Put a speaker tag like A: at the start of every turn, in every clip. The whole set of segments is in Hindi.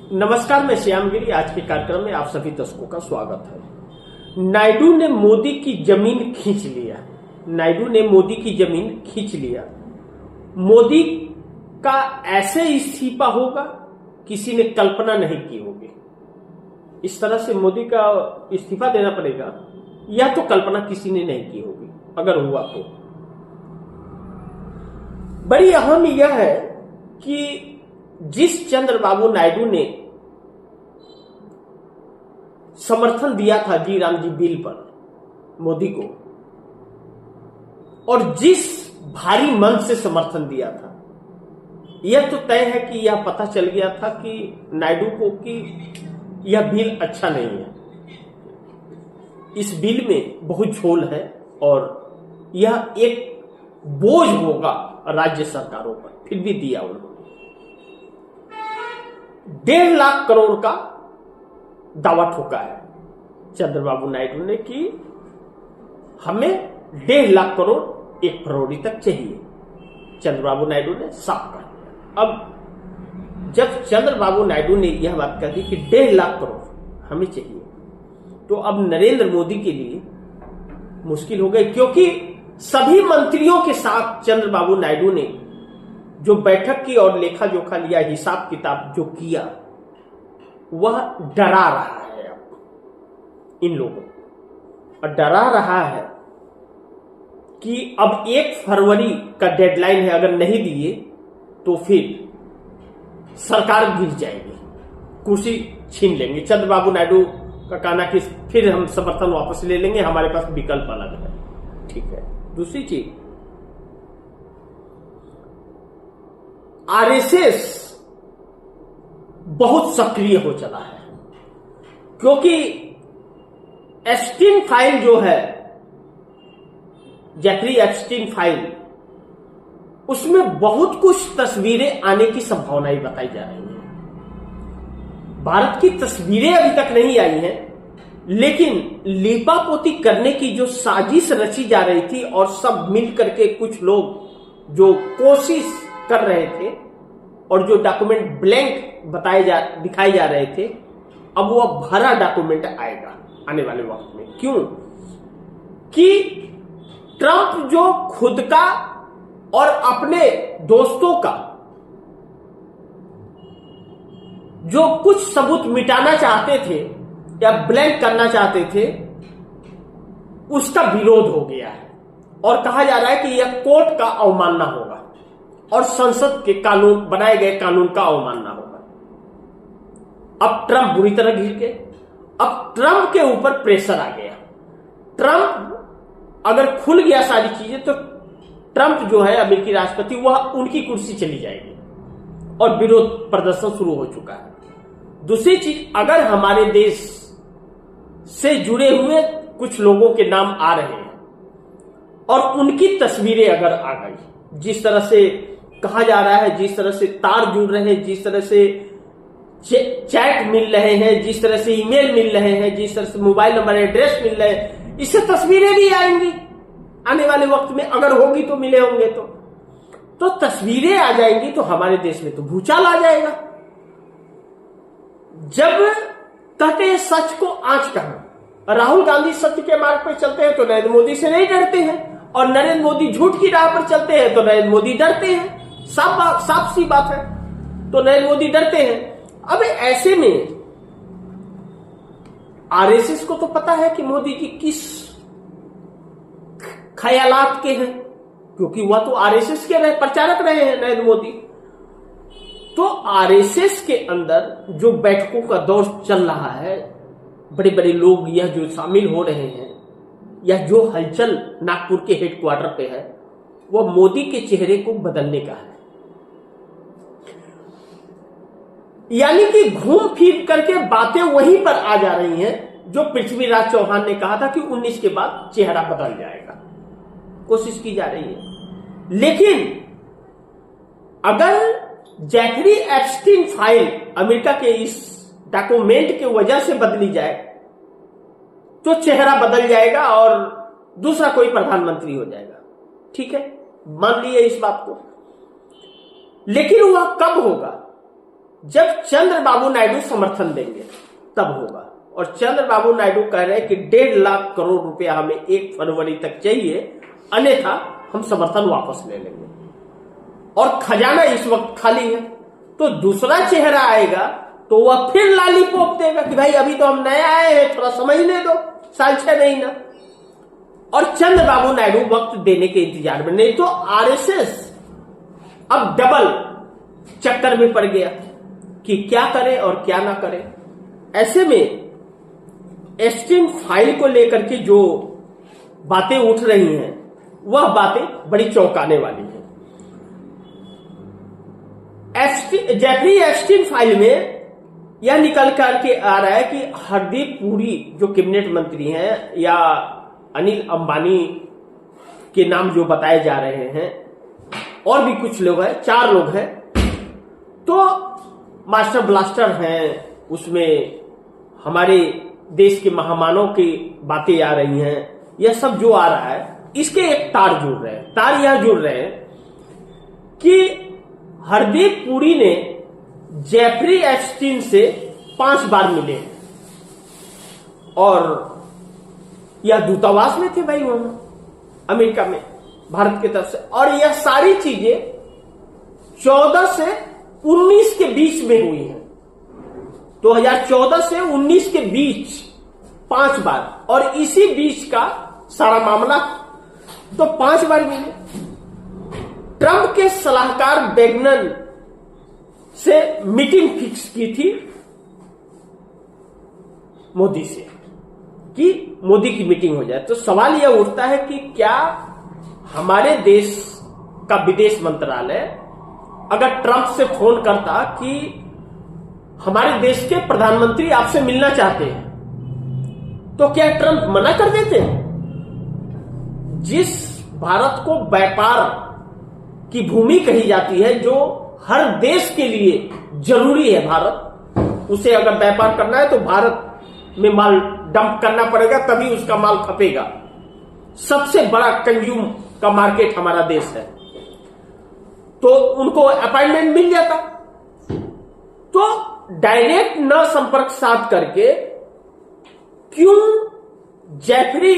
A: नमस्कार, मैं श्यामगिरी। आज के कार्यक्रम में आप सभी दर्शकों का स्वागत है। नायडू ने मोदी की जमीन खींच लिया। नायडू ने मोदी की जमीन खींच लिया। मोदी का ऐसे इस्तीफा होगा किसी ने कल्पना नहीं की होगी। इस तरह से मोदी का इस्तीफा देना पड़ेगा, यह तो कल्पना किसी ने नहीं की होगी। अगर हुआ तो बड़ी अहम यह है कि जिस चंद्रबाबू नायडू ने समर्थन दिया था जी राम जी बिल पर मोदी को, और जिस भारी मन से समर्थन दिया था, यह तो तय है कि यह पता चल गया था कि नायडू को कि यह बिल अच्छा नहीं है। इस बिल में बहुत झोल है और यह एक बोझ होगा राज्य सरकारों पर। फिर भी दिया उन्होंने 1.5 लाख करोड़ का दावा ठोका है चंद्रबाबू नायडू ने कि हमें 1.5 लाख करोड़ 1 फरवरी तक चाहिए। चंद्रबाबू नायडू ने साफ कर दिया। अब जब चंद्रबाबू नायडू ने यह बात कह दी कि 1.5 लाख करोड़ हमें चाहिए, तो अब नरेंद्र मोदी के लिए मुश्किल हो गई, क्योंकि सभी मंत्रियों के साथ चंद्रबाबू नायडू ने जो बैठक की और लेखा जोखा लिया, हिसाब किताब जो किया, वह डरा रहा है अब इन लोगों को। और डरा रहा है कि अब 1 फरवरी का डेडलाइन है, अगर नहीं दिए तो फिर सरकार गिर जाएगी, कुर्सी छीन लेंगे। चंद्रबाबू नायडू का कहना कि फिर हम समर्थन वापस ले लेंगे, हमारे पास विकल्प अलग है। ठीक है। दूसरी चीज, आरएसएस बहुत सक्रिय हो चला है, क्योंकि एप्स्टीन फाइल जो है, जेफरी एप्स्टीन फाइल, उसमें बहुत कुछ तस्वीरें आने की संभावनाएं बताई जा रही हैं। भारत की तस्वीरें अभी तक नहीं आई हैं, लेकिन लीपापोती करने की जो साजिश रची जा रही थी और सब मिलकर के कुछ लोग जो कोशिश कर रहे थे और जो डॉक्यूमेंट ब्लैंक दिखाए जा रहे थे, अब वो भरा डॉक्यूमेंट आएगा आने वाले वक्त में। क्यों? कि ट्रंप जो खुद का और अपने दोस्तों का जो कुछ सबूत मिटाना चाहते थे या ब्लैंक करना चाहते थे, उसका विरोध हो गया है और कहा जा रहा है कि यह कोर्ट का अवमानना होगा और संसद के कानून, बनाए गए कानून का अवमानना होगा। अब ट्रंप बुरी तरह घिर गए। अब ट्रंप के ऊपर प्रेशर आ गया। ट्रंप अगर खुल गया सारी चीजें, तो ट्रंप जो है अमेरिकी राष्ट्रपति, वह उनकी कुर्सी चली जाएगी और विरोध प्रदर्शन शुरू हो चुका है। दूसरी चीज, अगर हमारे देश से जुड़े हुए कुछ लोगों के नाम आ रहे हैं और उनकी तस्वीरें अगर आ गई, जिस तरह से कहा जा रहा है, जिस तरह से तार जुड़ रहे हैं, जिस तरह से चैट मिल रहे हैं, जिस तरह से ईमेल मिल रहे हैं, जिस तरह से मोबाइल नंबर एड्रेस मिल रहे हैं, इससे तस्वीरें भी आएंगी आने वाले वक्त में। अगर होगी तो मिले होंगे तो तस्वीरें आ जाएंगी, तो हमारे देश में तो भूचाल आ जाएगा। जब कहते हैं सच को आंच कहना, राहुल गांधी सत्य के मार्ग पर चलते हैं तो नरेंद्र मोदी से नहीं डरते हैं, और नरेंद्र मोदी झूठ की राह पर चलते हैं तो नरेंद्र मोदी डरते हैं। साफ सी बात है, तो नरेंद्र मोदी डरते हैं। अब ऐसे में आरएसएस को तो पता है कि मोदी जी किस ख्यालात के हैं, क्योंकि वह तो आरएसएस के प्रचारक रहे हैं नरेंद्र मोदी। तो आरएसएस के अंदर जो बैठकों का दौर चल रहा है, बड़े बड़े लोग यह जो शामिल हो रहे हैं, या जो हलचल नागपुर के हेडक्वार्टर पे है, वह मोदी के चेहरे को बदलने का है। यानी कि घूम फिर करके बातें वहीं पर आ जा रही हैं जो पृथ्वीराज चौहान ने कहा था कि 19 के बाद चेहरा बदल जाएगा। कोशिश की जा रही है। लेकिन अगर जेफरी एप्स्टीन फाइल अमेरिका के इस डॉक्यूमेंट के वजह से बदली जाए, तो चेहरा बदल जाएगा और दूसरा कोई प्रधानमंत्री हो जाएगा। ठीक है, मान लिए इस बात को। लेकिन वह कब होगा जब चंद्रबाबू नायडू समर्थन देंगे तब होगा। और चंद्रबाबू नायडू कह रहे हैं कि 1.5 लाख करोड़ रुपया हमें 1 फरवरी तक चाहिए, अन्यथा हम समर्थन वापस ले लेंगे। और खजाना इस वक्त खाली है, तो दूसरा चेहरा आएगा तो वह फिर लॉलीपॉप देगा कि भाई अभी तो हम नए आए हैं, थोड़ा समझने दो, साल 6 महीना। और चंद्रबाबू नायडू वक्त देने के इंतजार में, नहीं तो आरएसएस अब डबल चक्कर में पड़ गया कि क्या करे और क्या ना करे। ऐसे में एस्टीन फाइल को लेकर के जो बातें उठ रही हैं वह बातें बड़ी चौंकाने वाली हैं। जेफरी एस्टीन फाइल में यह निकल करके आ रहा है कि हरदीप पुरी जो कैबिनेट मंत्री हैं या अनिल अंबानी के नाम जो बताए जा रहे हैं, और भी कुछ लोग हैं, 4 लोग हैं, तो मास्टर ब्लास्टर हैं, उसमें हमारे देश के महामानव की बातें आ रही हैं। यह सब जो आ रहा है इसके एक तार जुड़ रहे हैं। तार यह जुड़ रहे हैं कि हरदीप पुरी ने जेफरी एस्टीन से 5 बार मिले और यह दूतावास में थे भाई वहां अमेरिका में भारत की तरफ से। और यह सारी चीजें 14 से 19 के बीच में हुई हैं। 2014 से 19 के बीच 5 बार, और इसी बीच का सारा मामला, तो 5 बार मिले। ट्रंप के सलाहकार बैगनन से मीटिंग फिक्स की थी मोदी से कि मोदी की मीटिंग हो जाए। तो सवाल यह उठता है कि क्या हमारे देश का विदेश मंत्रालय अगर ट्रंप से फोन करता कि हमारे देश के प्रधानमंत्री आपसे मिलना चाहते हैं, तो क्या ट्रंप मना कर देते? जिस भारत को व्यापार की भूमि कही जाती है, जो हर देश के लिए जरूरी है, भारत, उसे अगर व्यापार करना है तो भारत में माल डंप करना पड़ेगा, तभी उसका माल खपेगा। सबसे बड़ा कंज्यूम का मार्केट हमारा देश है, तो उनको अपॉइंटमेंट मिल जाता। तो डायरेक्ट न संपर्क साध करके क्यों जेफरी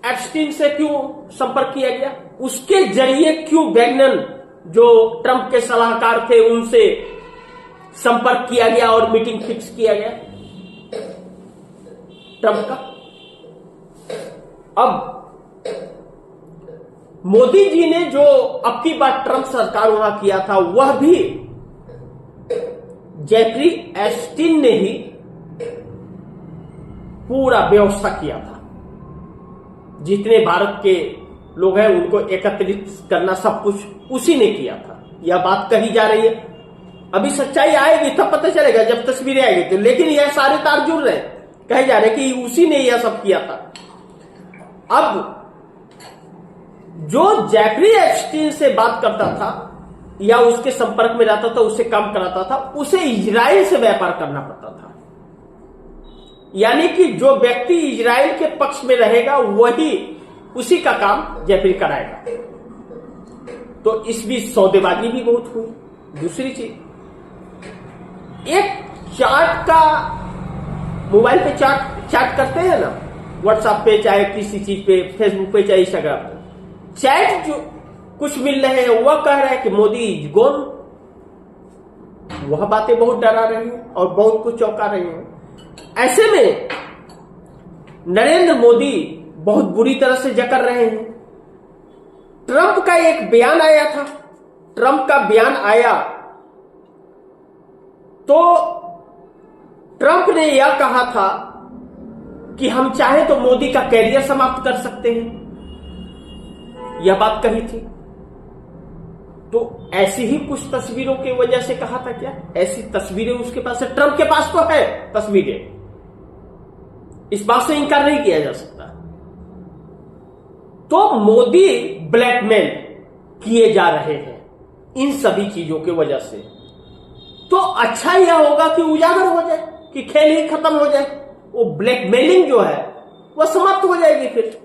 A: एप्स्टीन से क्यों संपर्क किया गया, उसके जरिए क्यों बैगनन जो ट्रंप के सलाहकार थे उनसे संपर्क किया गया और मीटिंग फिक्स किया गया ट्रंप का। अब मोदी जी ने जो अब की बार ट्रंप सरकार वहां किया था, वह भी जेफरी एस्टीन ने ही पूरा व्यवस्था किया था। जितने भारत के लोग हैं उनको एकत्रित करना, सब कुछ उसी ने किया था। यह बात कही जा रही है, अभी सच्चाई आएगी तब पता चलेगा जब तस्वीरें आएगी तो। लेकिन यह सारे तार जुड़ रहे हैं, कहे जा रहे हैं कि उसी ने यह सब किया था। अब जो जेफरी एप्स्टीन से बात करता था या उसके संपर्क में रहता था, उससे काम कराता था, उसे इजराइल से व्यापार करना पड़ता था। यानी कि जो व्यक्ति इजराइल के पक्ष में रहेगा वही उसी का काम जेफरी कराएगा। तो इस बीच सौदेबाजी भी बहुत हुई। दूसरी चीज, एक चार्ट का, मोबाइल पे चार्ट करते हैं ना, व्हाट्सएप पे, चाहे किसी चीज पे, फेसबुक पे, चाहे इंस्टाग्राम पे, चैट जो कुछ मिल रहे हैं वह कह रहा है कि मोदी इज गोन। वह बातें बहुत डरा रही हैं और बहुत कुछ चौंका रही हैं। ऐसे में नरेंद्र मोदी बहुत बुरी तरह से जकड़ रहे हैं। ट्रंप का एक बयान आया था, ट्रंप का बयान आया तो ट्रंप ने यह कहा था कि हम चाहे तो मोदी का कैरियर समाप्त कर सकते हैं, यह बात कही थी। तो ऐसी ही कुछ तस्वीरों की वजह से कहा था क्या? ऐसी तस्वीरें उसके पास है, ट्रंप के पास तो है तस्वीरें, इस बात से इंकार नहीं किया जा सकता। तो मोदी ब्लैकमेल किए जा रहे हैं इन सभी चीजों की वजह से। तो अच्छा यह होगा कि उजागर हो जाए, कि खेल ही खत्म हो जाए, वो ब्लैकमेलिंग जो है वह समाप्त हो जाएगी फिर।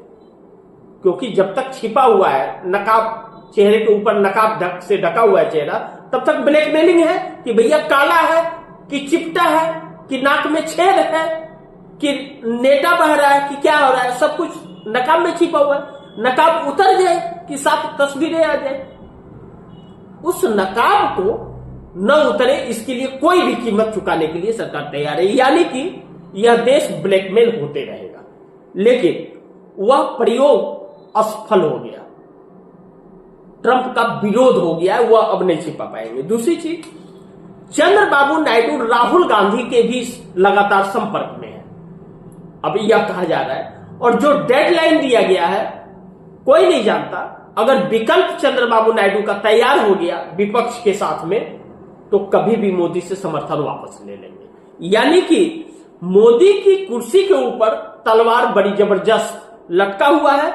A: क्योंकि जब तक छिपा हुआ है, नकाब, चेहरे के ऊपर नकाब से ढका हुआ है चेहरा, तब तक ब्लैकमेलिंग है कि भैया काला है, कि चिपटा है, कि नाक में छेद है, कि नेटा बह रहा है, कि क्या हो रहा है, सब कुछ नकाब में छिपा हुआ है। नकाब उतर जाए कि साथ तस्वीरें आ जाए, उस नकाब को न उतरे इसके लिए कोई भी कीमत चुकाने के लिए सरकार तैयार है। यानी कि यह देश ब्लैकमेल होते रहेगा, लेकिन वह प्रयोग असफल हो गया, ट्रंप का विरोध हो गया, वह अब नहीं छिपा पाएंगे। दूसरी चीज, चंद्रबाबू नायडू राहुल गांधी के भी लगातार संपर्क में है, अब यह कहा जा रहा है। और जो डेडलाइन दिया गया है कोई नहीं जानता, अगर विकल्प चंद्रबाबू नायडू का तैयार हो गया विपक्ष के साथ में, तो कभी भी मोदी से समर्थन वापस ले लेंगे। यानी कि मोदी की कुर्सी के ऊपर तलवार बड़ी जबरदस्त लटका हुआ है,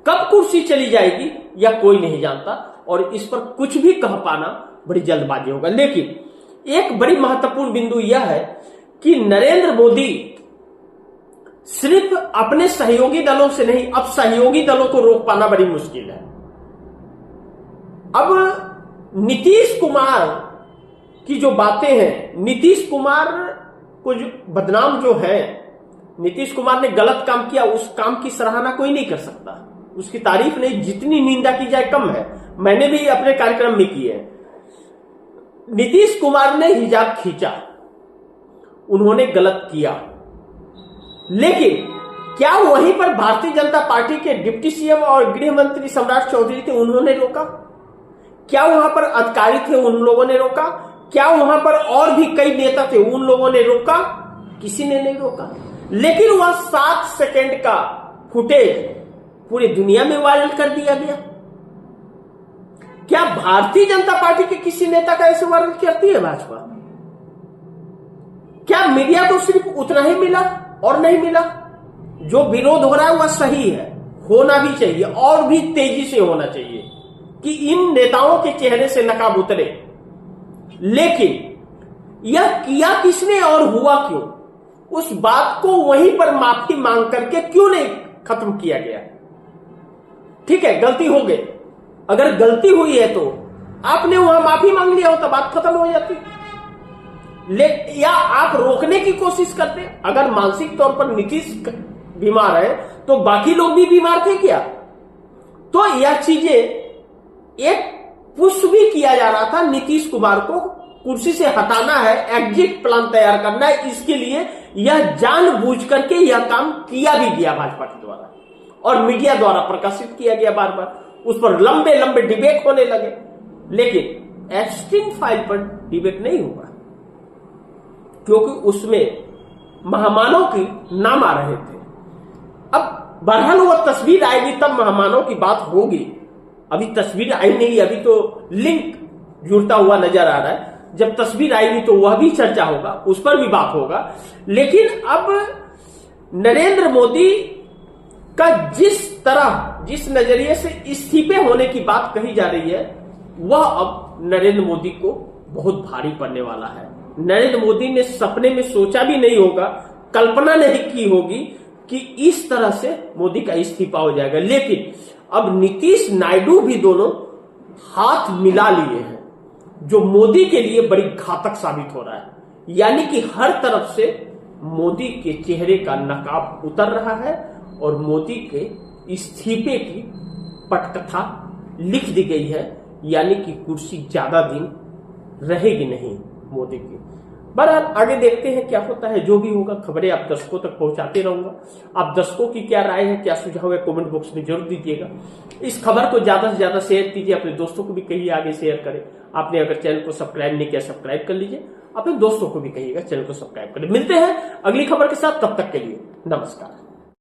A: कब कुर्सी चली जाएगी यह कोई नहीं जानता, और इस पर कुछ भी कह पाना बड़ी जल्दबाजी होगा। लेकिन एक बड़ी महत्वपूर्ण बिंदु यह है कि नरेंद्र मोदी सिर्फ अपने सहयोगी दलों से नहीं, अब सहयोगी दलों को रोक पाना बड़ी मुश्किल है। अब नीतीश कुमार की जो बातें हैं, नीतीश कुमार को जो बदनाम जो है, नीतीश कुमार ने गलत काम किया, उस काम की सराहना कोई नहीं कर सकता, उसकी तारीफ नहीं, जितनी निंदा की जाए कम है। मैंने भी अपने कार्यक्रम में की है। नीतीश कुमार ने हिजाब खींचा, उन्होंने गलत किया, लेकिन क्या वहीं पर भारतीय जनता पार्टी के डिप्टी सीएम और गृह मंत्री सम्राट चौधरी थे, उन्होंने रोका? क्या वहां पर अधिकारी थे, उन लोगों ने रोका? क्या वहां पर और भी कई नेता थे, उन लोगों ने रोका? किसी ने नहीं रोका। लेकिन वह 7 सेकंड का फुटेज पूरी दुनिया में वायरल कर दिया गया। क्या भारतीय जनता पार्टी के किसी नेता का ऐसे वायरल करती है भाजपा? क्या मीडिया को सिर्फ उतना ही मिला और नहीं मिला? जो विरोध हो रहा है वह सही है, होना भी चाहिए और भी तेजी से होना चाहिए कि इन नेताओं के चेहरे से नकाब उतरे। लेकिन यह किया किसने और हुआ क्यों, उस बात को वहीं पर माफी मांग करके क्यों नहीं खत्म किया गया? ठीक है, गलती हो गई, अगर गलती हुई है तो आपने वहां माफी मांग लिया हो तो बात खत्म हो जाती। या आप रोकने की कोशिश करते। अगर मानसिक तौर पर नीतीश बीमार है तो बाकी लोग भी बीमार थे क्या? तो यह चीजें एक पुश भी किया जा रहा था, नीतीश कुमार को कुर्सी से हटाना है, एग्जिट प्लान तैयार करना है, इसके लिए यह जानबूझ करके यह काम किया भी गया भाजपा के द्वारा और मीडिया द्वारा प्रकाशित किया गया, बार बार उस पर लंबे लंबे डिबेट होने लगे। लेकिन एप्स्टीन फाइल पर डिबेट नहीं हुआ क्योंकि उसमें महामानव की नाम आ रहे थे। अब बहरहाल वह तस्वीर आएगी तब महामानव की बात होगी, अभी तस्वीर आई नहीं, अभी तो लिंक जुड़ता हुआ नजर आ रहा है। जब तस्वीर आएगी तो वह भी चर्चा होगा, उस पर भी बात होगा। लेकिन अब नरेंद्र मोदी का जिस नजरिए से इस्तीफे होने की बात कही जा रही है, वह अब नरेंद्र मोदी को बहुत भारी पड़ने वाला है। नरेंद्र मोदी ने सपने में सोचा भी नहीं होगा, कल्पना नहीं की होगी कि इस तरह से मोदी का इस्तीफा हो जाएगा। लेकिन अब नीतीश नायडू भी दोनों हाथ मिला लिए हैं, जो मोदी के लिए बड़ी घातक साबित हो रहा है। यानी कि हर तरफ से मोदी के चेहरे का नकाब उतर रहा है और मोदी के इस्तीफे की पटकथा लिख दी गई है। यानी कि कुर्सी ज्यादा दिन रहेगी नहीं मोदी की। बहरहाल आगे देखते हैं क्या होता है, जो भी होगा खबरें आप दर्शकों तक पहुंचाते रहूंगा। आप दर्शकों की क्या राय है, क्या सुझाव है, कमेंट बॉक्स में जरूर दीजिएगा। इस खबर को ज्यादा से ज्यादा शेयर कीजिए, अपने दोस्तों को भी कहिए आगे शेयर करें। आपने अगर चैनल को सब्सक्राइब नहीं किया सब्सक्राइब कर लीजिए, अपने दोस्तों को भी कहिएगा चैनल को सब्सक्राइब करें। मिलते हैं अगली खबर के साथ, तब तक के लिए नमस्कार।